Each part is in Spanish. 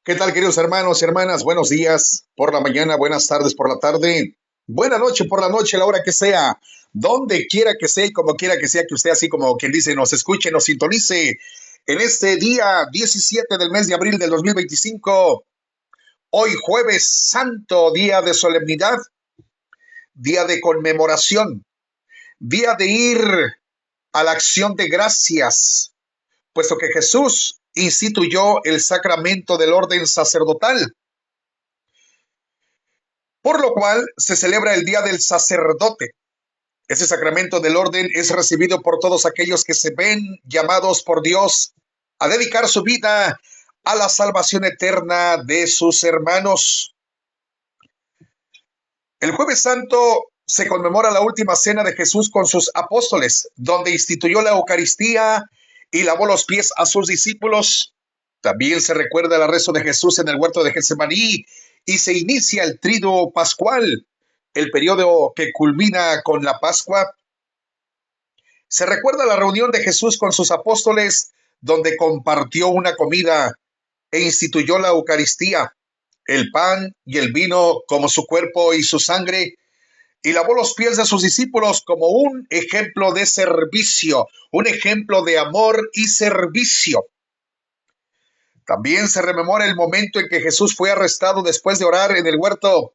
¿Qué tal, queridos hermanos y hermanas? Buenos días por la mañana, buenas tardes por la tarde, buena noche por la noche, a la hora que sea, donde quiera que sea y como quiera que sea que usted, así como quien dice, nos escuche, nos sintonice en este día 17 del mes de abril del 2025, hoy jueves santo, día de solemnidad, día de conmemoración, día de ir a la acción de gracias, puesto que Jesús instituyó el sacramento del orden sacerdotal, por lo cual se celebra el Día del Sacerdote. Ese sacramento del orden es recibido por todos aquellos que se ven llamados por Dios a dedicar su vida a la salvación eterna de sus hermanos. El Jueves Santo se conmemora la última cena de Jesús con sus apóstoles, donde instituyó la Eucaristía y lavó los pies a sus discípulos. También se recuerda el arresto de Jesús en el huerto de Getsemaní y se inicia el triduo pascual, el periodo que culmina con la Pascua. Se recuerda la reunión de Jesús con sus apóstoles, donde compartió una comida e instituyó la Eucaristía, el pan y el vino como su cuerpo y su sangre, y lavó los pies de sus discípulos como un ejemplo de servicio, un ejemplo de amor y servicio. También se rememora el momento en que Jesús fue arrestado después de orar en el huerto,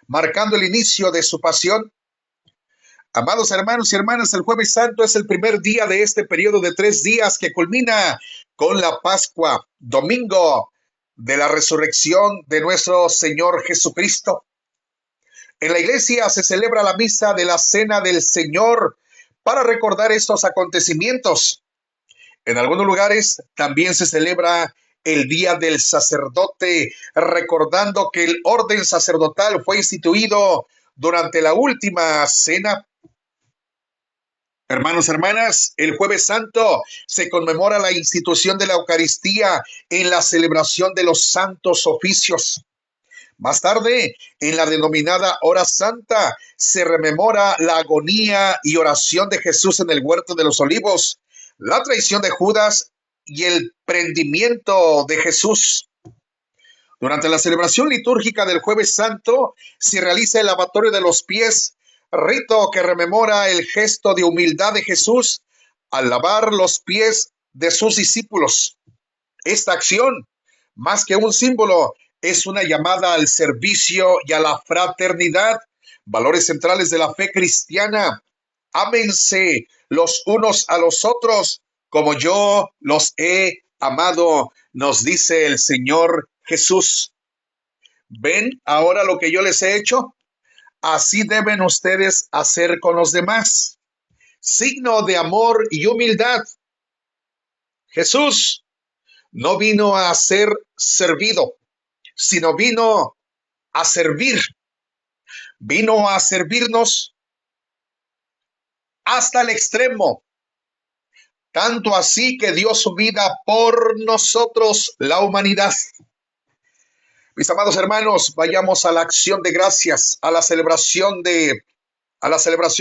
marcando el inicio de su pasión. Amados hermanos y hermanas, el Jueves Santo es el primer día de este periodo de 3 días que culmina con la Pascua, domingo de la resurrección de nuestro Señor Jesucristo. En la iglesia se celebra la misa de la Cena del Señor para recordar estos acontecimientos. En algunos lugares también se celebra el Día del Sacerdote, recordando que el orden sacerdotal fue instituido durante la última cena. Hermanos, hermanas, el Jueves Santo se conmemora la institución de la Eucaristía en la celebración de los santos oficios. Más tarde, en la denominada Hora Santa, se rememora la agonía y oración de Jesús en el huerto de los olivos, la traición de Judas y el prendimiento de Jesús. Durante la celebración litúrgica del Jueves Santo, se realiza el lavatorio de los pies, rito que rememora el gesto de humildad de Jesús al lavar los pies de sus discípulos. Esta acción, más que un símbolo, es una llamada al servicio y a la fraternidad, valores centrales de la fe cristiana. Ámense los unos a los otros como yo los he amado, nos dice el Señor Jesús. ¿Ven ahora lo que yo les he hecho? Así deben ustedes hacer con los demás. Signo de amor y humildad. Jesús no vino a ser servido, sino vino a servir. Vino a servirnos hasta el extremo, tanto así que dio su vida por nosotros, la humanidad. Mis amados hermanos, vayamos a la acción de gracias, a la celebración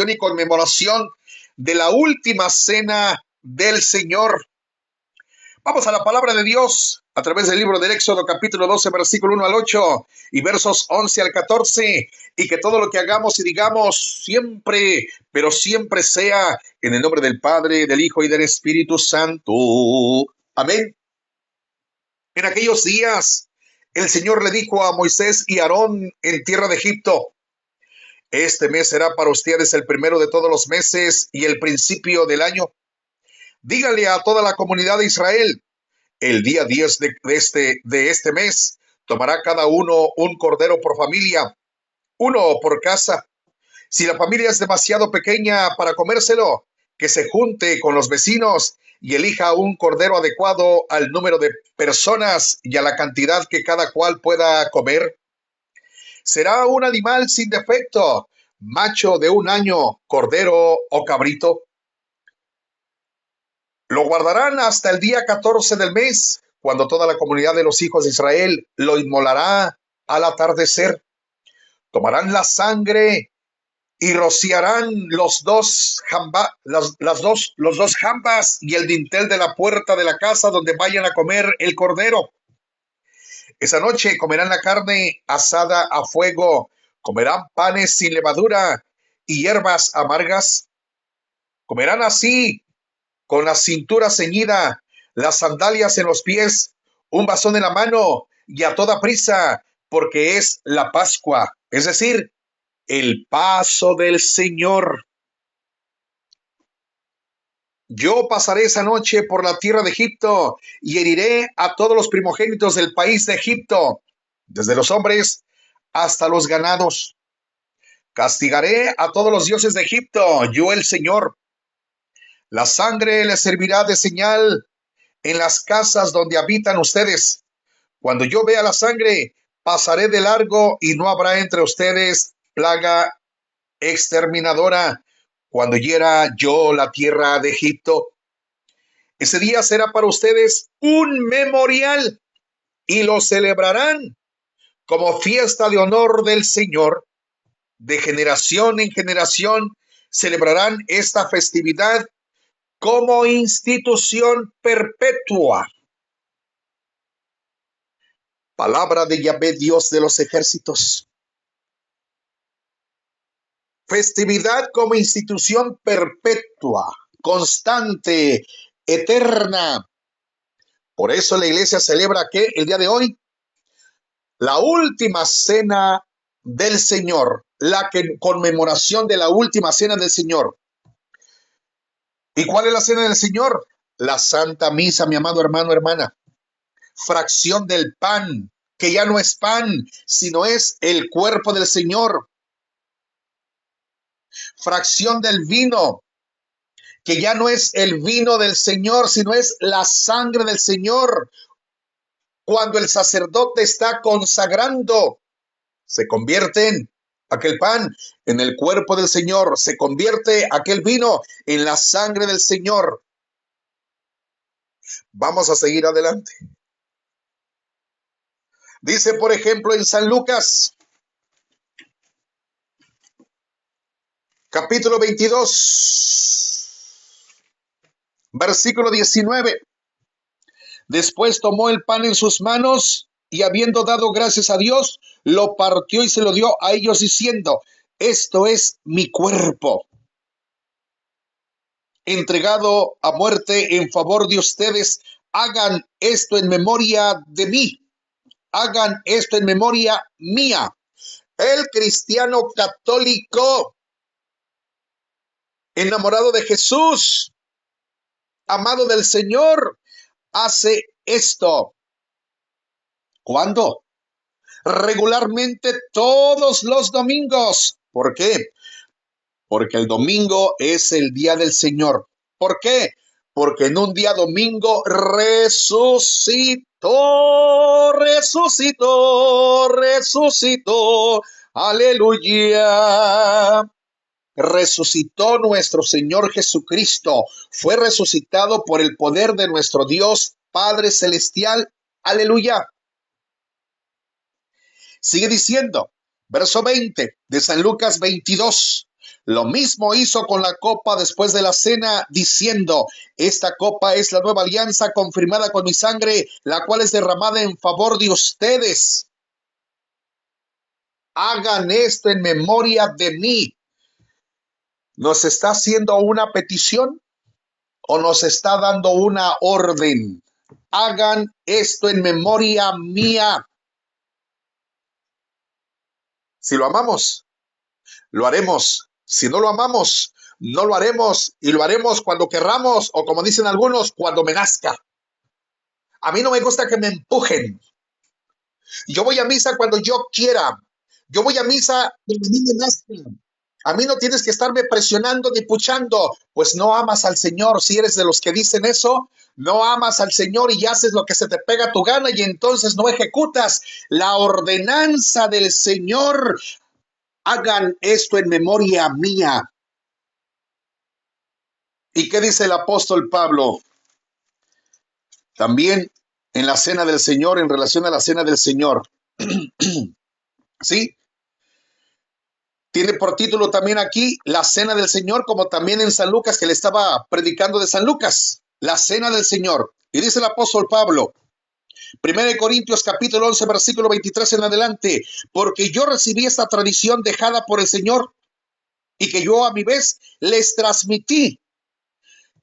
y conmemoración de la última cena del Señor. Vamos a la palabra de Dios a través del libro del Éxodo, capítulo 12, versículo 1 al 8 y versos 11 al 14, y que todo lo que hagamos y digamos siempre, pero siempre sea en el nombre del Padre, del Hijo y del Espíritu Santo. Amén. En aquellos días, el Señor le dijo a Moisés y Aarón en tierra de Egipto: este mes será para ustedes el primero de todos los meses y el principio del año. Díganle a toda la comunidad de Israel: el día 10 de este mes tomará cada uno un cordero por familia, uno por casa. Si la familia es demasiado pequeña para comérselo, que se junte con los vecinos y elija un cordero adecuado al número de personas y a la cantidad que cada cual pueda comer. Será un animal sin defecto, macho de un año, cordero o cabrito. Lo guardarán hasta el día 14 del mes, cuando toda la comunidad de los hijos de Israel lo inmolará al atardecer. Tomarán la sangre y rociarán los dos jambas y el dintel de la puerta de la casa donde vayan a comer el cordero. Esa noche comerán la carne asada a fuego, comerán panes sin levadura y hierbas amargas. Comerán así, con la cintura ceñida, las sandalias en los pies, un bastón en la mano y a toda prisa, porque es la Pascua, es decir, el paso del Señor. Yo pasaré esa noche por la tierra de Egipto y heriré a todos los primogénitos del país de Egipto, desde los hombres hasta los ganados. Castigaré a todos los dioses de Egipto, yo el Señor. La sangre les servirá de señal en las casas donde habitan ustedes. Cuando yo vea la sangre, pasaré de largo y no habrá entre ustedes plaga exterminadora cuando hiera yo la tierra de Egipto. Ese día será para ustedes un memorial y lo celebrarán como fiesta de honor del Señor. De generación en generación celebrarán esta festividad como institución perpetua. Palabra de Yahvé, Dios de los ejércitos. Festividad como institución perpetua, constante, eterna. Por eso la iglesia celebra que el día de hoy, la última cena del Señor, la conmemoración de la última cena del Señor. ¿Y cuál es la cena del Señor? La Santa Misa, mi amado hermano, hermana. Fracción del pan, que ya no es pan, sino es el cuerpo del Señor. Fracción del vino, que ya no es el vino del Señor, sino es la sangre del Señor. Cuando el sacerdote está consagrando, se convierte en aquel pan en el cuerpo del Señor, se convierte aquel vino en la sangre del Señor. Vamos a seguir adelante. Dice, por ejemplo, en San Lucas, capítulo 22, versículo 19. Después tomó el pan en sus manos y habiendo dado gracias a Dios, lo partió y se lo dio a ellos diciendo, esto es mi cuerpo, entregado a muerte en favor de ustedes. Hagan esto en memoria de mí. Hagan esto en memoria mía. El cristiano católico, enamorado de Jesús, amado del Señor, hace esto. ¿Cuándo? Regularmente todos los domingos. ¿Por qué? Porque el domingo es el día del Señor. ¿Por qué? Porque en un día domingo resucitó. Aleluya. Resucitó nuestro Señor Jesucristo. Fue resucitado por el poder de nuestro Dios Padre Celestial. Aleluya. Sigue diciendo, verso 20 de San Lucas 22. Lo mismo hizo con la copa después de la cena, diciendo, esta copa es la nueva alianza confirmada con mi sangre, la cual es derramada en favor de ustedes. Hagan esto en memoria de mí. ¿Nos está haciendo una petición o nos está dando una orden? Hagan esto en memoria mía. Si lo amamos, lo haremos. Si no lo amamos, no lo haremos y lo haremos cuando querramos o como dicen algunos, cuando me nazca. A mí no me gusta que me empujen. Yo voy a misa cuando yo quiera. Yo voy a misa cuando a mí me nazca. A mí no tienes que estarme presionando ni puchando, pues no amas al Señor. Si eres de los que dicen eso, no amas al Señor y haces lo que se te pega tu gana y entonces no ejecutas la ordenanza del Señor. Hagan esto en memoria mía. ¿Y qué dice el apóstol Pablo? También en la cena del Señor, en relación a la cena del Señor. ¿Sí? Tiene por título también aquí la cena del Señor, como también en San Lucas, que le estaba predicando de San Lucas. La cena del Señor. Y dice el apóstol Pablo, Primera de Corintios capítulo 11, versículo 23 en adelante. Porque yo recibí esta tradición dejada por el Señor y que yo a mi vez les transmití,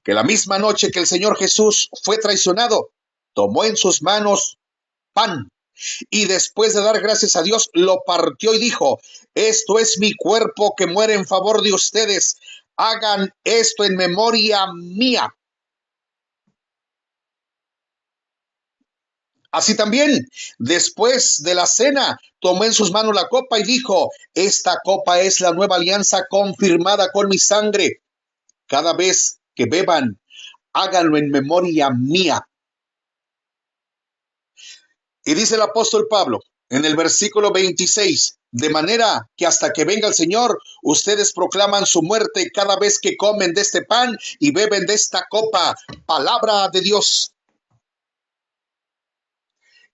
que la misma noche que el Señor Jesús fue traicionado, tomó en sus manos pan y después de dar gracias a Dios, lo partió y dijo: esto es mi cuerpo que muere en favor de ustedes. Hagan esto en memoria mía. Así también, después de la cena, tomó en sus manos la copa y dijo: esta copa es la nueva alianza confirmada con mi sangre. Cada vez que beban, háganlo en memoria mía. Y dice el apóstol Pablo en el versículo 26, de manera que hasta que venga el Señor, ustedes proclaman su muerte cada vez que comen de este pan y beben de esta copa. Palabra de Dios.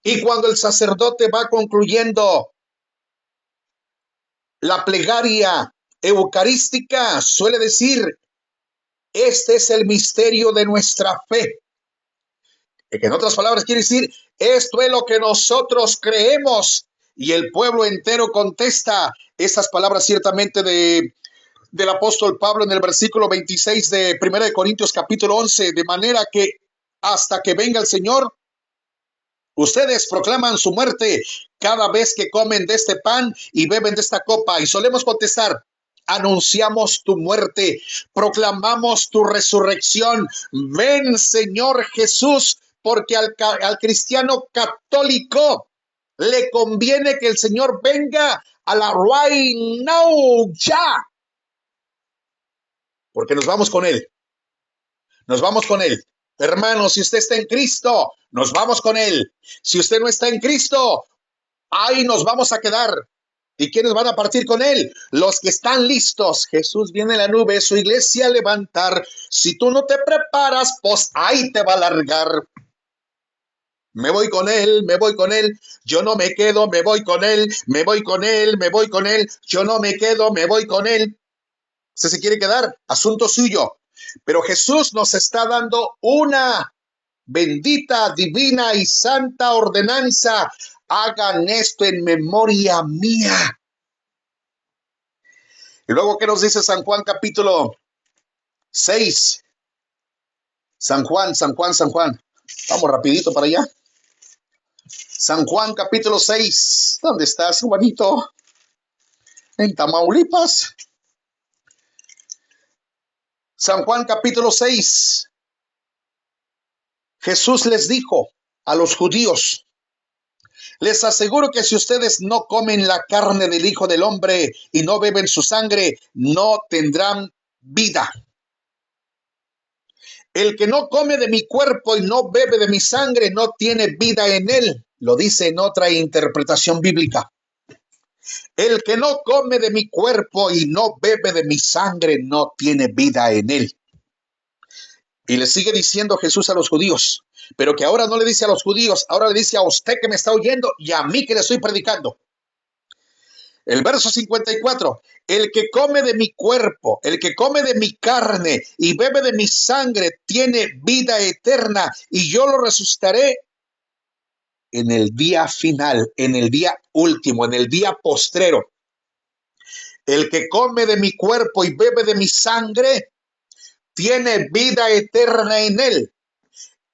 Y cuando el sacerdote va concluyendo la plegaria eucarística, suele decir: este es el misterio de nuestra fe. Que en otras palabras quiere decir: esto es lo que nosotros creemos. Y el pueblo entero contesta estas palabras ciertamente del apóstol Pablo en el versículo 26 de Primera de Corintios capítulo 11, de manera que hasta que venga el Señor, ustedes proclaman su muerte cada vez que comen de este pan y beben de esta copa. Y solemos contestar: anunciamos tu muerte, proclamamos tu resurrección. Ven, Señor Jesús, porque al cristiano católico le conviene que el Señor venga a la right now, ya. Porque nos vamos con Él. Nos vamos con Él. Hermano, si usted está en Cristo, nos vamos con Él. Si usted no está en Cristo, ahí nos vamos a quedar. ¿Y quiénes van a partir con Él? Los que están listos. Jesús viene en la nube, su iglesia a levantar. Si tú no te preparas, pues ahí te va a largar. Me voy con Él, me voy con Él. Yo no me quedo, me voy con Él. Me voy con Él, me voy con Él. Yo no me quedo, me voy con Él. ¿Usted se quiere quedar? Asunto suyo. Pero Jesús nos está dando una bendita, divina y santa ordenanza. Hagan esto en memoria mía. Y luego, ¿qué nos dice San Juan capítulo 6? San Juan. Vamos rapidito para allá. San Juan capítulo 6. ¿Dónde estás, Juanito? En Tamaulipas. San Juan capítulo 6. Jesús les dijo a los judíos: les aseguro que si ustedes no comen la carne del Hijo del Hombre y no beben su sangre, no tendrán vida. El que no come de mi cuerpo y no bebe de mi sangre no tiene vida en él. Lo dice en otra interpretación bíblica. El que no come de mi cuerpo y no bebe de mi sangre no tiene vida en él. Y le sigue diciendo Jesús a los judíos, pero que ahora no le dice a los judíos, ahora le dice a usted que me está oyendo y a mí que le estoy predicando. El verso 54, el que come de mi cuerpo, el que come de mi carne y bebe de mi sangre tiene vida eterna y yo lo resucitaré en el día final, en el día último, en el día postrero. El que come de mi cuerpo y bebe de mi sangre tiene vida eterna en él.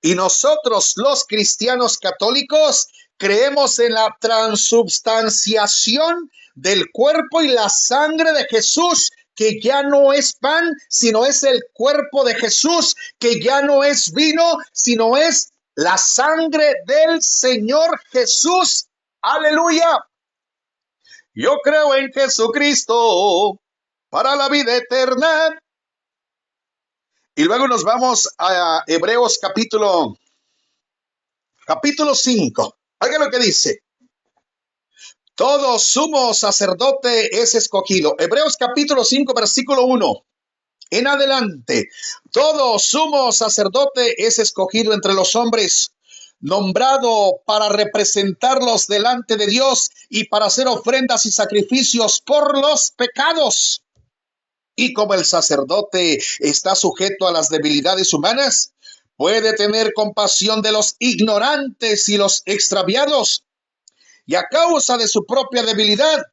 Y nosotros, los cristianos católicos, creemos en la transubstanciación del cuerpo y la sangre de Jesús, que ya no es pan, sino es el cuerpo de Jesús, que ya no es vino, sino es la sangre del Señor Jesús. ¡Aleluya! Yo creo en Jesucristo para la vida eterna. Y luego nos vamos a Hebreos capítulo 5. Oiga lo que dice. Todo sumo sacerdote es escogido. Hebreos capítulo 5, versículo 1. En adelante. Todo sumo sacerdote es escogido entre los hombres, nombrado para representarlos delante de Dios y para hacer ofrendas y sacrificios por los pecados. Y como el sacerdote está sujeto a las debilidades humanas, puede tener compasión de los ignorantes y los extraviados, y a causa de su propia debilidad,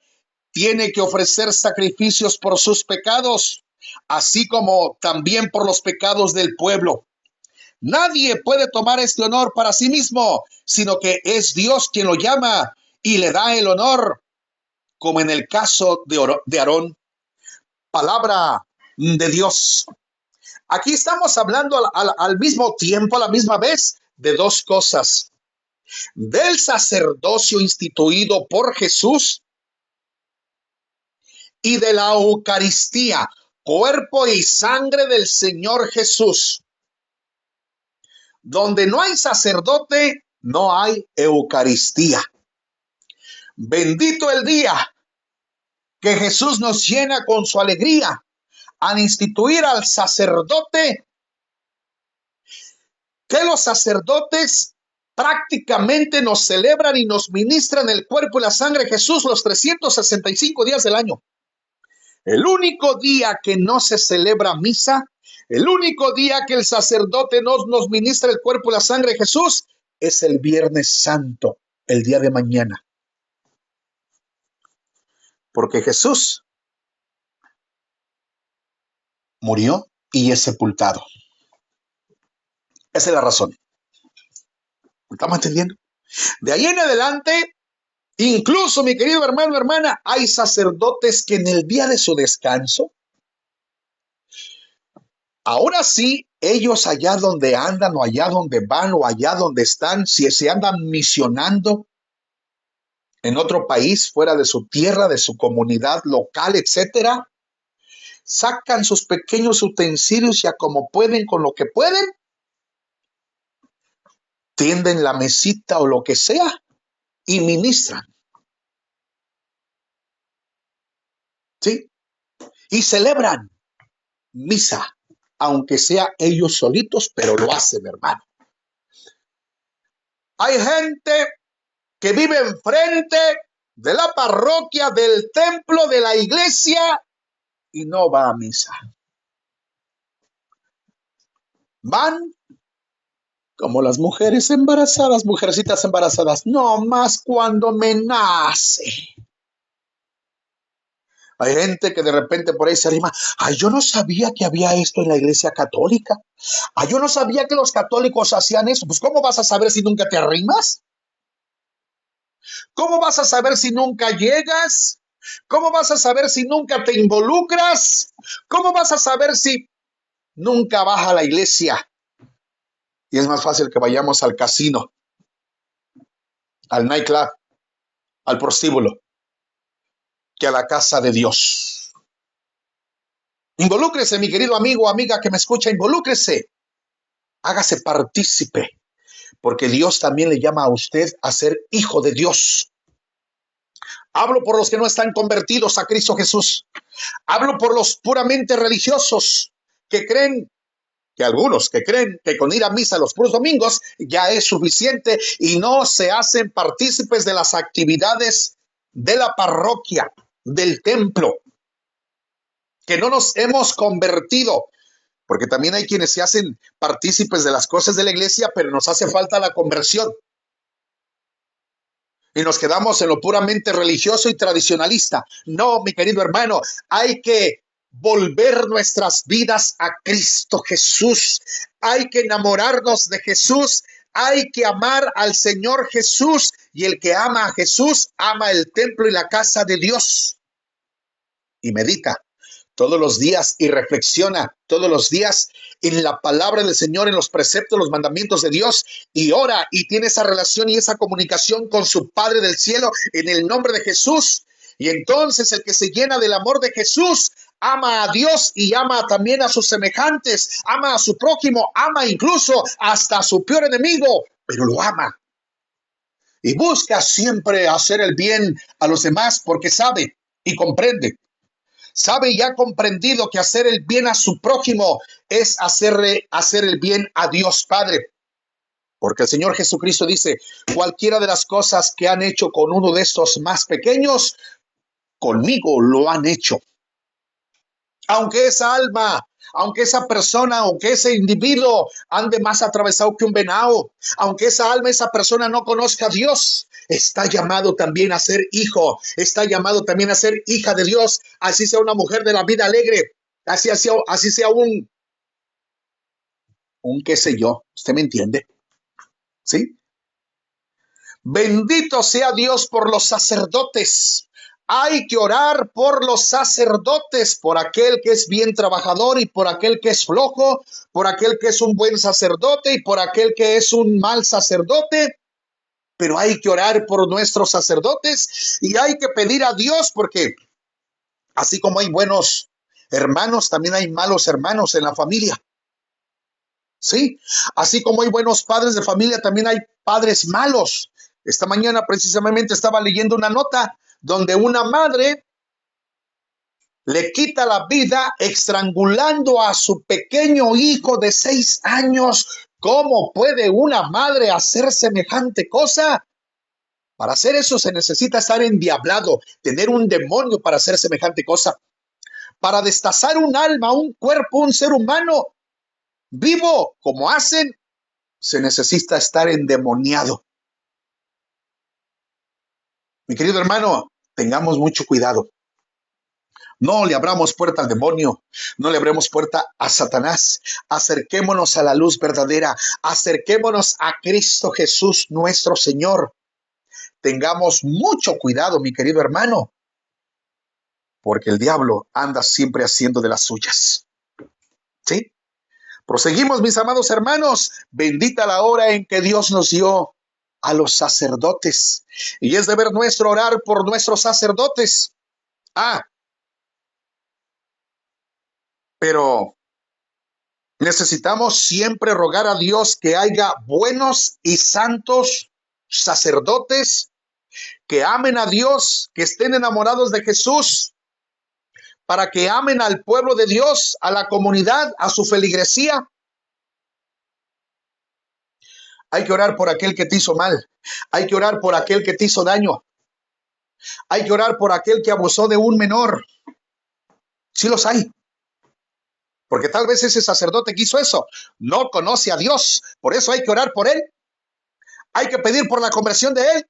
tiene que ofrecer sacrificios por sus pecados, así como también por los pecados del pueblo. Nadie puede tomar este honor para sí mismo, sino que es Dios quien lo llama y le da el honor, como en el caso de Aarón. Palabra de Dios. Aquí estamos hablando al mismo tiempo, a la misma vez, de dos cosas: del sacerdocio instituido por Jesús y de la Eucaristía, cuerpo y sangre del Señor Jesús. Donde no hay sacerdote, no hay Eucaristía. Bendito el día que Jesús nos llena con su alegría al instituir al sacerdote, que los sacerdotes prácticamente nos celebran y nos ministran el cuerpo y la sangre de Jesús los 365 días del año. El único día que no se celebra misa, el único día que el sacerdote nos ministra el cuerpo y la sangre de Jesús, es el Viernes Santo, el día de mañana. Porque Jesús murió y es sepultado. Esa es la razón. ¿Estamos entendiendo? De ahí en adelante, incluso, mi querido hermano, hermana, hay sacerdotes que en el día de su descanso, ahora sí, ellos allá donde andan o allá donde van o allá donde están, si se andan misionando en otro país, fuera de su tierra, de su comunidad local, etcétera, sacan sus pequeños utensilios ya como pueden, con lo que pueden, tienden la mesita o lo que sea y ministran. ¿Sí? Y celebran misa, aunque sea ellos solitos, pero lo hacen, hermano. Hay gente que vive enfrente de la parroquia, del templo, de la iglesia y no va a misa. Van como las mujeres embarazadas, mujercitas embarazadas, no más cuando me nace. Hay gente que de repente por ahí se anima. Ay, yo no sabía que había esto en la iglesia católica. Ay, yo no sabía que los católicos hacían eso. Pues, ¿cómo vas a saber si nunca te arrimas? ¿Cómo vas a saber si nunca llegas? ¿Cómo vas a saber si nunca te involucras? ¿Cómo vas a saber si nunca vas a la iglesia? Y es más fácil que vayamos al casino, al nightclub, al prostíbulo, que a la casa de Dios. Involúcrese, mi querido amigo o amiga que me escucha, involúcrese. Hágase partícipe, porque Dios también le llama a usted a ser hijo de Dios. Hablo por los que no están convertidos a Cristo Jesús. Hablo por los puramente religiosos que creen, que algunos que creen que con ir a misa los puros domingos ya es suficiente y no se hacen partícipes de las actividades de la parroquia, del templo, que no nos hemos convertido, porque también hay quienes se hacen partícipes de las cosas de la iglesia, pero nos hace falta la conversión. Y nos quedamos en lo puramente religioso y tradicionalista. No, mi querido hermano, hay que volver nuestras vidas a Cristo Jesús. Hay que enamorarnos de Jesús. Hay que amar al Señor Jesús. Y el que ama a Jesús, ama el templo y la casa de Dios. Y medita todos los días y reflexiona todos los días en la palabra del Señor, en los preceptos, los mandamientos de Dios, y ora y tiene esa relación y esa comunicación con su Padre del cielo en el nombre de Jesús. Y entonces el que se llena del amor de Jesús ama a Dios y ama también a sus semejantes, ama a su prójimo, ama incluso hasta a su peor enemigo, pero lo ama. Y busca siempre hacer el bien a los demás porque sabe y comprende. Sabe y ha comprendido que hacer el bien a su prójimo es hacer el bien a Dios Padre. Porque el Señor Jesucristo dice, cualquiera de las cosas que han hecho con uno de estos más pequeños, conmigo lo han hecho. Aunque esa alma aunque esa persona, aunque ese individuo ande más atravesado que un venado, aunque esa alma, esa persona no conozca a Dios, está llamado también a ser hijo, está llamado también a ser hija de Dios, así sea una mujer de la vida alegre, así sea un qué sé yo, ¿usted me entiende? ¿Sí? Bendito sea Dios por los sacerdotes. Hay que orar por los sacerdotes, por aquel que es bien trabajador y por aquel que es flojo, por aquel que es un buen sacerdote y por aquel que es un mal sacerdote. Pero hay que orar por nuestros sacerdotes y hay que pedir a Dios, porque así como hay buenos hermanos, también hay malos hermanos en la familia. Sí, así como hay buenos padres de familia, también hay padres malos. Esta mañana precisamente estaba leyendo una nota donde una madre le quita la vida estrangulando a su pequeño hijo de 6 años. ¿Cómo puede una madre hacer semejante cosa? Para hacer eso se necesita estar endiablado, tener un demonio para hacer semejante cosa. Para destazar un alma, un cuerpo, un ser humano vivo, como hacen, se necesita estar endemoniado. Mi querido hermano, tengamos mucho cuidado. No le abramos puerta al demonio, no le abremos puerta a Satanás. Acerquémonos a la luz verdadera, acerquémonos a Cristo Jesús nuestro Señor. Tengamos mucho cuidado, mi querido hermano, porque el diablo anda siempre haciendo de las suyas. ¿Sí? Proseguimos, mis amados hermanos. Bendita la hora en que Dios nos dio a los sacerdotes. Y es deber nuestro orar por nuestros sacerdotes. Pero necesitamos siempre rogar a Dios que haya buenos y santos sacerdotes que amen a Dios, que estén enamorados de Jesús, para que amen al pueblo de Dios, a la comunidad, a su feligresía. Hay que orar por aquel que te hizo mal. Hay que orar por aquel que te hizo daño. Hay que orar por aquel que abusó de un menor. Sí los hay. Porque tal vez ese sacerdote que hizo eso no conoce a Dios. Por eso hay que orar por él. Hay que pedir por la conversión de él.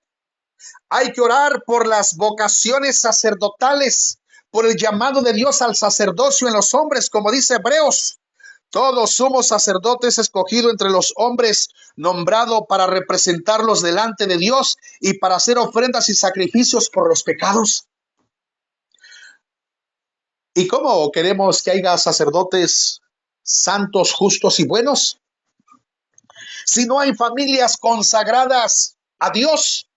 Hay que orar por las vocaciones sacerdotales, por el llamado de Dios al sacerdocio en los hombres, como dice Hebreos. Todos somos sacerdotes escogidos entre los hombres, nombrado para representarlos delante de Dios y para hacer ofrendas y sacrificios por los pecados. ¿Y cómo queremos que haya sacerdotes santos, justos y buenos? Si no hay familias consagradas a Dios,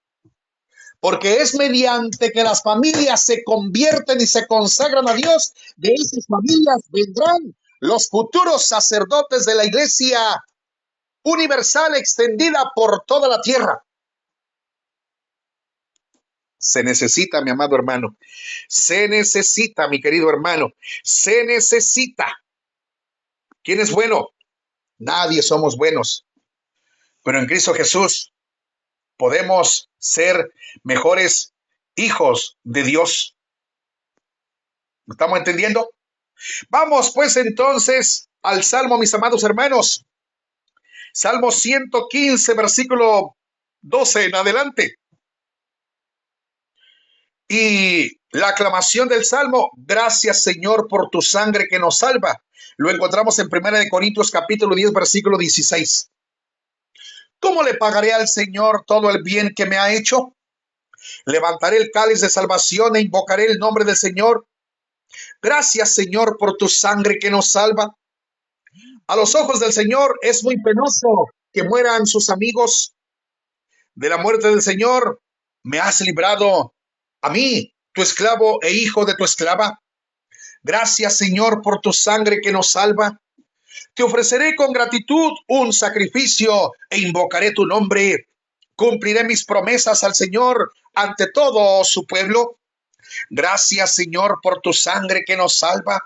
porque es mediante que las familias se convierten y se consagran a Dios, de esas familias vendrán los futuros sacerdotes de la iglesia universal extendida por toda la tierra. Se necesita, mi amado hermano, se necesita, mi querido hermano, se necesita. ¿Quién es bueno? Nadie somos buenos, pero en Cristo Jesús podemos ser mejores hijos de Dios. ¿Me estamos entendiendo? Vamos pues entonces al Salmo, mis amados hermanos. Salmo 115, versículo 12 en adelante. Y la aclamación del Salmo: gracias, Señor, por tu sangre que nos salva. Lo encontramos en 1 Corintios capítulo 10, versículo 16. ¿Cómo le pagaré al Señor todo el bien que me ha hecho? Levantaré el cáliz de salvación e invocaré el nombre del Señor. Gracias, Señor, por tu sangre que nos salva. A los ojos del Señor es muy penoso que mueran sus amigos. De la muerte del Señor me has librado a mí, tu esclavo e hijo de tu esclava. Gracias, Señor, por tu sangre que nos salva. Te ofreceré con gratitud un sacrificio e invocaré tu nombre. Cumpliré mis promesas al Señor ante todo su pueblo. Gracias, Señor, por tu sangre que nos salva.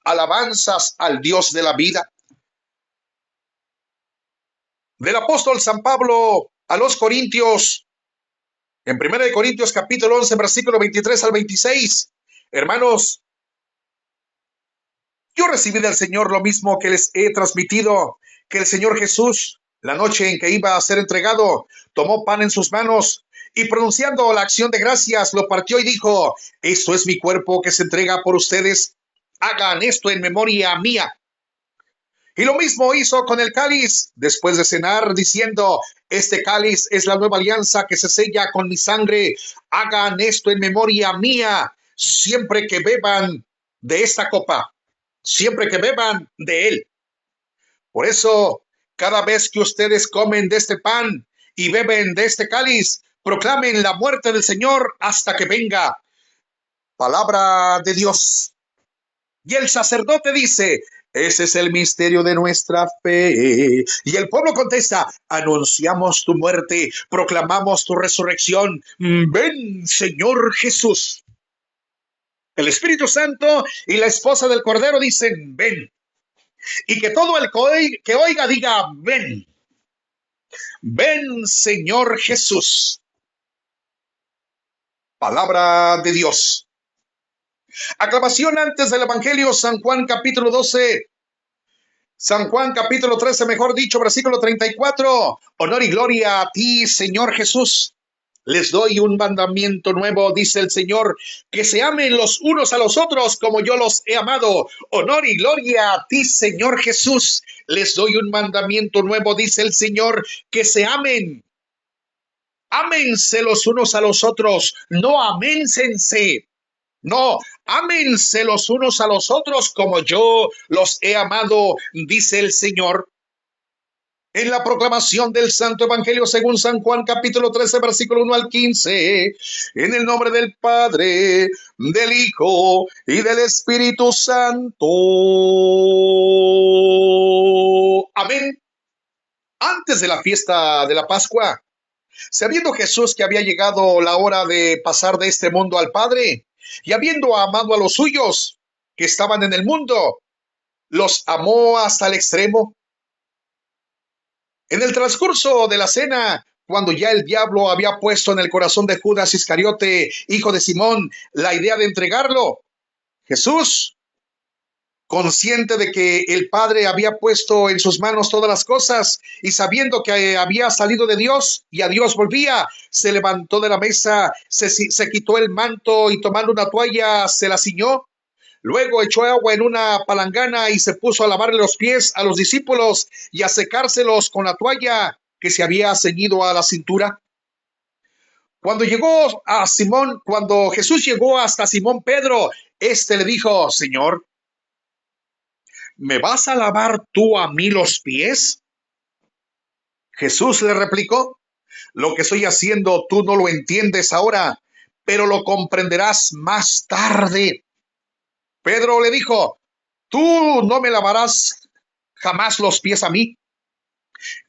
Alabanzas al Dios de la vida. Del apóstol San Pablo a los Corintios, en 1 Corintios capítulo 11, versículo 23 al 26. Hermanos, Yo recibí del Señor lo mismo que les he transmitido, que el Señor Jesús, la noche en que iba a ser entregado, tomó pan en sus manos y pronunciando la acción de gracias, lo partió y dijo: esto es mi cuerpo que se entrega por ustedes, hagan esto en memoria mía. Y lo mismo hizo con el cáliz, después de cenar, diciendo: este cáliz es la nueva alianza que se sella con mi sangre, hagan esto en memoria mía, siempre que beban de esta copa, siempre que beban de él. Por eso, cada vez que ustedes comen de este pan y beben de este cáliz, proclamen la muerte del Señor hasta que venga. Palabra de Dios. Y el sacerdote dice: ese es el misterio de nuestra fe. Y el pueblo contesta: anunciamos tu muerte, proclamamos tu resurrección. Ven, Señor Jesús. El Espíritu Santo y la esposa del Cordero dicen: ven. Y que todo el que oiga diga: ven. Ven, Señor Jesús. Palabra de Dios. Aclamación antes del Evangelio, San Juan capítulo 12. San Juan capítulo 13, mejor dicho, versículo 34. Honor y gloria a ti, Señor Jesús. Les doy un mandamiento nuevo, dice el Señor, que se amen los unos a los otros como yo los he amado. Honor y gloria a ti, Señor Jesús. Les doy un mandamiento nuevo, dice el Señor, que se amen. Ámense los unos a los otros, no aménsense. No, ámense los unos a los otros como yo los he amado, dice el Señor. En la proclamación del Santo Evangelio según San Juan capítulo 13, versículo 1 al 15, en el nombre del Padre, del Hijo y del Espíritu Santo. Amén. Antes de la fiesta de la Pascua, sabiendo Jesús que había llegado la hora de pasar de este mundo al Padre, y habiendo amado a los suyos que estaban en el mundo, los amó hasta el extremo. En el transcurso de la cena, cuando ya el diablo había puesto en el corazón de Judas Iscariote, hijo de Simón, la idea de entregarlo, Jesús, consciente de que el Padre había puesto en sus manos todas las cosas y sabiendo que había salido de Dios y a Dios volvía, se levantó de la mesa, se quitó el manto y tomando una toalla se la ciñó. Luego echó agua en una palangana y se puso a lavarle los pies a los discípulos y a secárselos con la toalla que se había ceñido a la cintura. Cuando Jesús llegó hasta Simón Pedro, éste le dijo: Señor, ¿me vas a lavar tú a mí los pies? Jesús le replicó: lo que estoy haciendo tú no lo entiendes ahora, pero lo comprenderás más tarde. Pedro le dijo: tú no me lavarás jamás los pies a mí.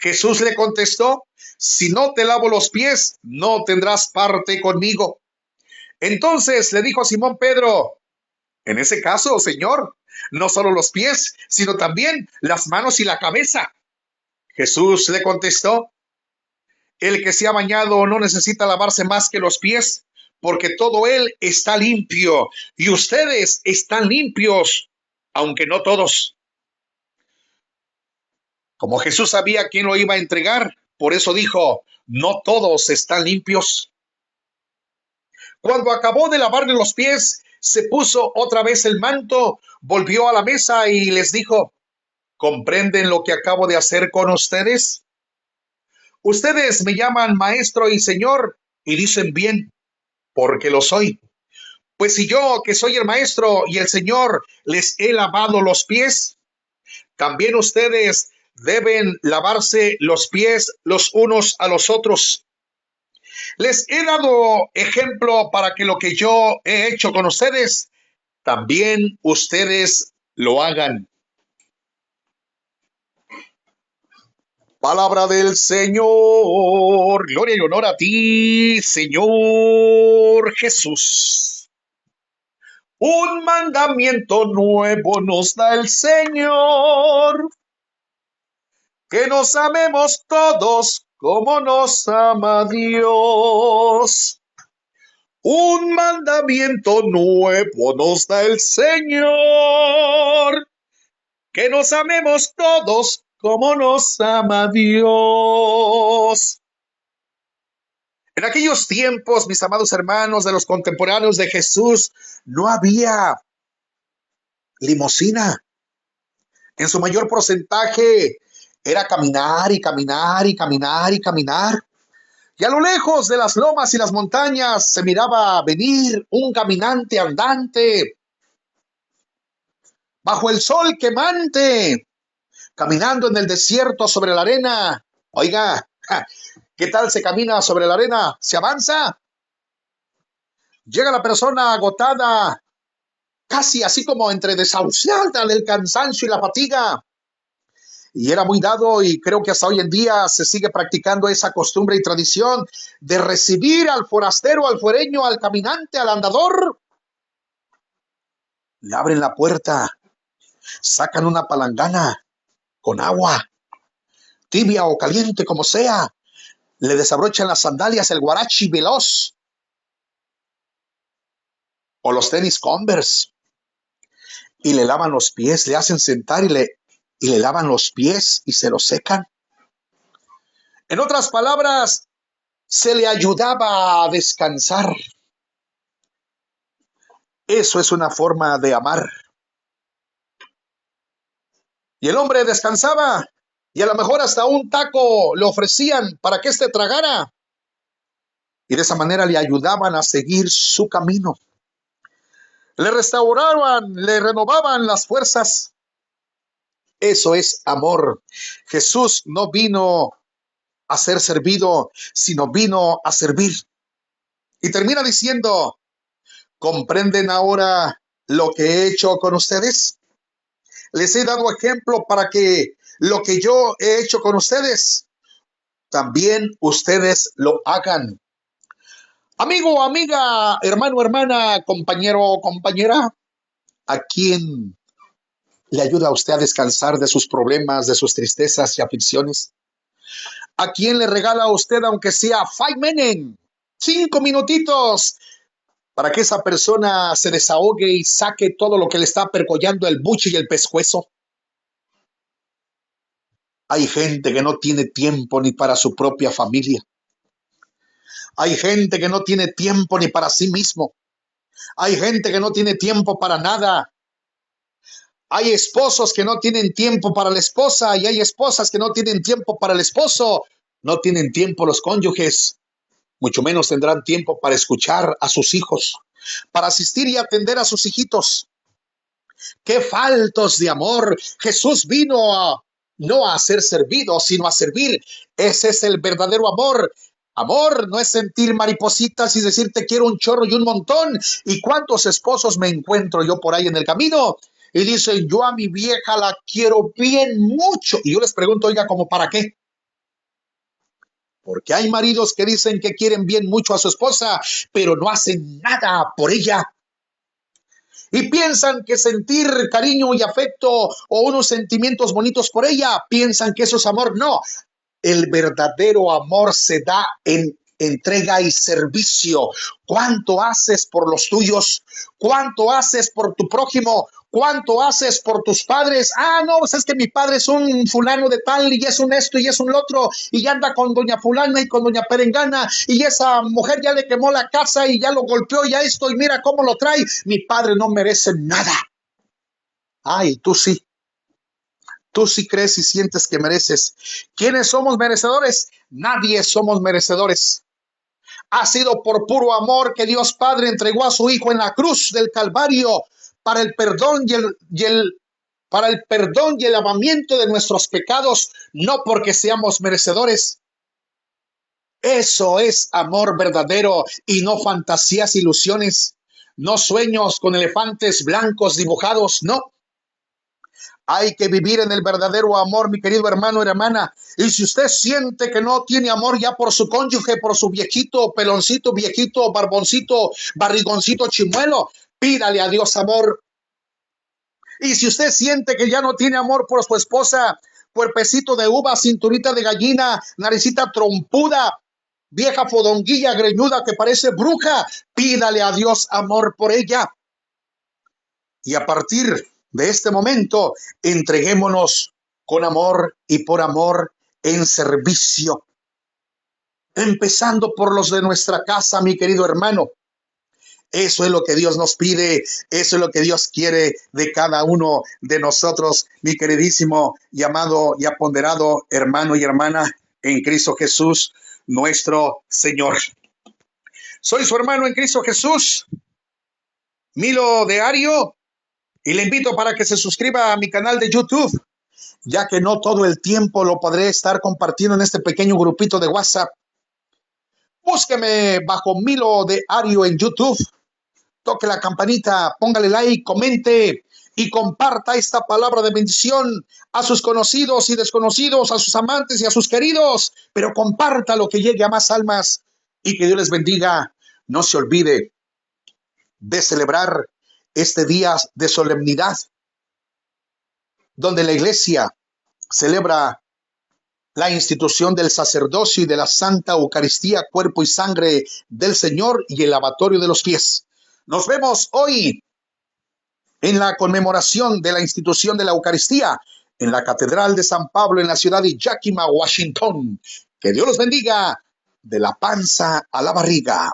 Jesús le contestó: si no te lavo los pies, no tendrás parte conmigo. Entonces le dijo a Simón Pedro: en ese caso, Señor, no solo los pies, sino también las manos y la cabeza. Jesús le contestó: el que se ha bañado no necesita lavarse más que los pies, porque todo él está limpio, y ustedes están limpios, aunque no todos. Como Jesús sabía quién lo iba a entregar, por eso dijo: no todos están limpios. Cuando acabó de lavarle los pies, se puso otra vez el manto, volvió a la mesa y les dijo: ¿comprenden lo que acabo de hacer con ustedes? Ustedes me llaman maestro y señor, y dicen bien, porque lo soy. Pues si yo, que soy el maestro y el señor, les he lavado los pies, también ustedes deben lavarse los pies los unos a los otros. Les he dado ejemplo para que lo que yo he hecho con ustedes, también ustedes lo hagan. Palabra del Señor. Gloria y honor a ti, Señor Jesús. Un mandamiento nuevo nos da el Señor, que nos amemos todos como nos ama Dios. Un mandamiento nuevo nos da el Señor, que nos amemos todos como nos ama Dios. En aquellos tiempos, mis amados hermanos, de los contemporáneos de Jesús, no había limusina. En su mayor porcentaje era caminar y caminar y caminar y caminar. Y a lo lejos de las lomas y las montañas se miraba venir un caminante andante bajo el sol quemante, caminando en el desierto sobre la arena. Oiga, ¿qué tal se camina sobre la arena? ¿Se avanza? Llega la persona agotada, casi así como entre desahuciada del cansancio y la fatiga. Y era muy dado, y creo que hasta hoy en día se sigue practicando esa costumbre y tradición de recibir al forastero, al fuereño, al caminante, al andador. Le abren la puerta, sacan una palangana con agua, tibia o caliente como sea, le desabrochan las sandalias, el guarachi veloz o los tenis Converse, y le lavan los pies, le hacen sentar y le lavan los pies y se los secan. En otras palabras, se le ayudaba a descansar. Eso es una forma de amar. Y el hombre descansaba, y a lo mejor hasta un taco le ofrecían para que éste tragara. Y de esa manera le ayudaban a seguir su camino. Le restauraban, le renovaban las fuerzas. Eso es amor. Jesús no vino a ser servido, sino vino a servir. Y termina diciendo, ¿comprenden ahora lo que he hecho con ustedes? Les he dado ejemplo para que lo que yo he hecho con ustedes, también ustedes lo hagan. Amigo, amiga, hermano, hermana, compañero, compañera, ¿a quién le ayuda a usted a descansar de sus problemas, de sus tristezas y aflicciones? ¿A quién le regala a usted, aunque sea 5 minutitos, para que esa persona se desahogue y saque todo lo que le está percollando el buche y el pescuezo? Hay gente que no tiene tiempo ni para su propia familia. Hay gente que no tiene tiempo ni para sí mismo. Hay gente que no tiene tiempo para nada. Hay esposos que no tienen tiempo para la esposa y hay esposas que no tienen tiempo para el esposo. No tienen tiempo los cónyuges. Mucho menos tendrán tiempo para escuchar a sus hijos, para asistir y atender a sus hijitos. ¡Qué faltos de amor! Jesús vino no a ser servido, sino a servir. Ese es el verdadero amor. Amor no es sentir maripositas y decir te quiero un chorro y un montón. ¿Y cuántos esposos me encuentro yo por ahí en el camino? Y dicen, yo a mi vieja la quiero bien mucho. Y yo les pregunto, oiga, ¿cómo para qué? Porque hay maridos que dicen que quieren bien mucho a su esposa, pero no hacen nada por ella. Y piensan que sentir cariño y afecto o unos sentimientos bonitos por ella, piensan que eso es amor. No, el verdadero amor se da en entrega y servicio. ¿Cuánto haces por los tuyos? ¿Cuánto haces por tu prójimo? ¿Cuánto haces por tus padres? Ah, no, pues es que mi padre es un fulano de tal y es un esto y es un otro y ya anda con doña fulana y con doña perengana y esa mujer ya le quemó la casa y ya lo golpeó y ya esto y mira cómo lo trae. Mi padre no merece nada. Ay, tú sí. Tú sí crees y sientes que mereces. ¿Quiénes somos merecedores? Nadie somos merecedores. Ha sido por puro amor que Dios Padre entregó a su Hijo en la cruz del Calvario para el perdón para el perdón y el lavamiento de nuestros pecados, no porque seamos merecedores. Eso es amor verdadero y no fantasías, ilusiones, no sueños con elefantes blancos dibujados, no. Hay que vivir en el verdadero amor, mi querido hermano y hermana. Y si usted siente que no tiene amor ya por su cónyuge, por su viejito, peloncito, viejito, barboncito, barrigoncito, chimuelo, pídale a Dios amor. Y si usted siente que ya no tiene amor por su esposa, cuerpecito de uva, cinturita de gallina, naricita trompuda, vieja fodonguilla greñuda que parece bruja, pídale a Dios amor por ella. Y a partir de este momento, entreguémonos con amor y por amor en servicio, empezando por los de nuestra casa, mi querido hermano. Eso es lo que Dios nos pide, eso es lo que Dios quiere de cada uno de nosotros, mi queridísimo y amado y aponderado hermano y hermana en Cristo Jesús, nuestro Señor. Soy su hermano en Cristo Jesús, Milo de Ario, y le invito para que se suscriba a mi canal de YouTube, ya que no todo el tiempo lo podré estar compartiendo en este pequeño grupito de WhatsApp. Búsqueme bajo Milo de Ario en YouTube. Toque la campanita, póngale like, comente y comparta esta palabra de bendición a sus conocidos y desconocidos, a sus amantes y a sus queridos, pero comparta lo que llegue a más almas y que Dios les bendiga. No se olvide de celebrar este día de solemnidad donde la iglesia celebra la institución del sacerdocio y de la Santa Eucaristía, cuerpo y sangre del Señor y el lavatorio de los pies. Nos vemos hoy en la conmemoración de la institución de la Eucaristía en la Catedral de San Pablo en la ciudad de Yakima, Washington. Que Dios los bendiga de la panza a la barriga.